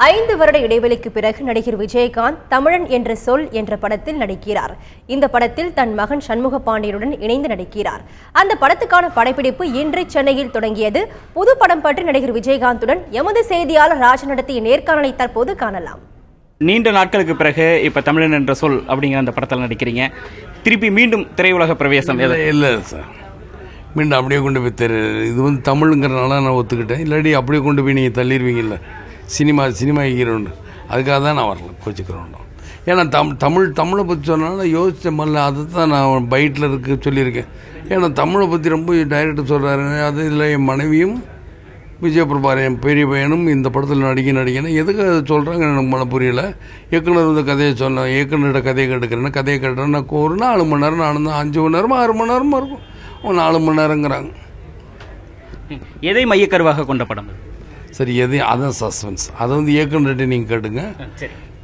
5 வருட இடைவெளிக்கு பிறகு நடிகர் விஜயகாந்த் தமிழன் என்ற சொல் என்ற படத்தில் நடிக்கிறார். இந்த படத்தில் தன் மகன் சண்முக பாண்டியனுடன் இணைந்து நடிக்கிறார். அந்த படத்துக்கான படப்பிடிப்பு இன்று சென்னையில் தொடங்கியது. புது படம் பற்றி நடிகர் விஜயகாந்துடன் எமது செய்தியாளர் ராஜ் நடத்திய நேர்காணலை தற்போது காணலாம். நீண்ட நாட்களுக்கு பிறகு இப்ப தமிழன் என்ற சொல் அப்படிங்கிற அந்த படத்தில் நடிக்கிறீங்க. திருப்பி மீண்டும் திரையுலக பிரவேசம் இல்லை சார், மீண்டும் அப்படியே கொண்டு போய் இது தமிழுங்கிறனால நான் ஒத்துக்கிட்டேன். இல்லாட்டி அப்படியே கொண்டு போய் நீங்கள் தள்ளிடுவீங்கல்ல சினிமா ஹீரோன்னு. அதுக்காக தான் நான் வரல, கோச்சிக்கிறோம். ஏன்னா தமிழை பற்றி சொன்னாலும் யோசித்த மல்ல, அதை தான் நான் பைட்டில் இருக்க சொல்லியிருக்கேன். ஏன்னா தமிழை பற்றி ரொம்ப டைரக்டர் சொல்கிறாரு. அது இல்லை, என் மனைவியும் விஜயபிரபார் என் பெரிய பையனும் இந்த படத்தில் நடிக்கணும். எதுக்கு அதை சொல்கிறாங்க எனக்கு மன புரியலை. இயக்குனர் கதையை சொன்னேன், இயக்குனர்கிட்ட கதையை கேட்டுக்கிறேன்னா கதையை கேட்டேன். நான் ஒரு 4 மணி நேரம் நான் தான் 5 மணி நேரமாக 6 மணி நேரமாக இருக்கும். 4 மணி நேரங்கிறாங்க. எதை மையக்கருவாக கொண்ட படம்? சரி, அதான் சஸ்பென்ஸ். அதை இயக்குனர்கிட்ட நீங்கள் கேட்டுங்க.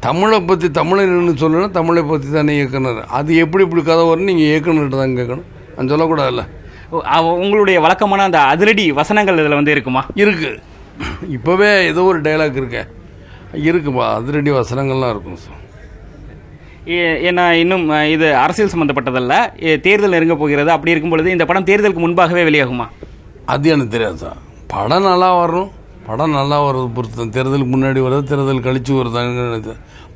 தமிழை பற்றி தமிழன்னு சொல்லணும், தமிழை பற்றி தானே இயக்குனர். அது எப்படி கதை வரும்னு நீங்கள் இயக்குனர்கிட்ட தான் கேட்கணும். நான் சொல்லக்கூடாதுல்ல. உங்களுடைய வழக்கமான அந்த அதிரடி வசனங்கள் இதில் இருக்குமா? இருக்குது. இப்போவே ஏதோ ஒரு டைலாக் இருக்குப்பா, அதிரடி வசனங்கள்லாம் இருக்கும் சார். ஏன்னா இன்னும் இது அரசியல் சம்மந்தப்பட்டதல்ல, தேர்தல் நெருங்க போகிறது. அப்படி இருக்கும் பொழுது இந்த படம் தேர்தலுக்கு முன்பாகவே வெளியாகுமா? அது எனக்கு தெரியாது சார். படம் நல்லா வர்றது பொறுத்து, தேர்தலுக்கு முன்னாடி வருது, தேர்தல் கழிச்சு வருதாங்க.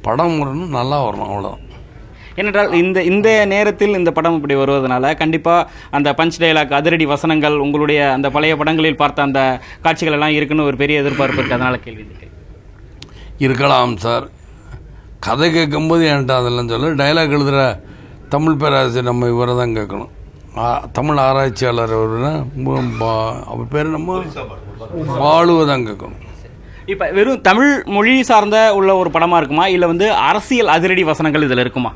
படம் வரணும், நல்லா வரணும், அவ்வளோதான். ஏனென்றால் இந்த நேரத்தில் இந்த படம் இப்படி வருவதனால கண்டிப்பாக அந்த பஞ்ச் டைலாக், அதிரடி வசனங்கள், உங்களுடைய அந்த பழைய படங்களில் பார்த்த அந்த காட்சிகள் எல்லாம் இருக்குன்னு ஒரு பெரிய எதிர்பார்ப்பு இருக்குது. அதனால் கேள்வி இருக்கலாம் சார். கதை கேட்கும்போது என்கிட்ட அதெல்லாம் சொல்ல. டைலாக் எழுதுகிற தமிழ் பேராசிரியர் நம்ம இவரை தான் கேட்கணும். தமிழ் ஆராய்ச்சியாளர் அவர் பேர் நம்ம வாழுவை தான் கேட்கணும். இப்போ வெறும் தமிழ் மொழி சார்ந்த உள்ள ஒரு படமாக இருக்குமா, இல்லை அரசியல் அதிரடி வசனங்கள் இதில் இருக்குமா?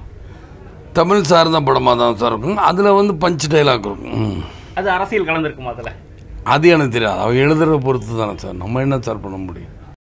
தமிழ் சார்ந்த படமாக தான் சார் இருக்கும். அதில் பஞ்ச் டைலாக் இருக்கும். அது அரசியல் கலந்துருக்குமா அதில்? அது எனக்கு தெரியாது. அவள் எழுதுகிற பொறுத்து தானே சார். நம்ம என்ன சார் பண்ண முடியும்?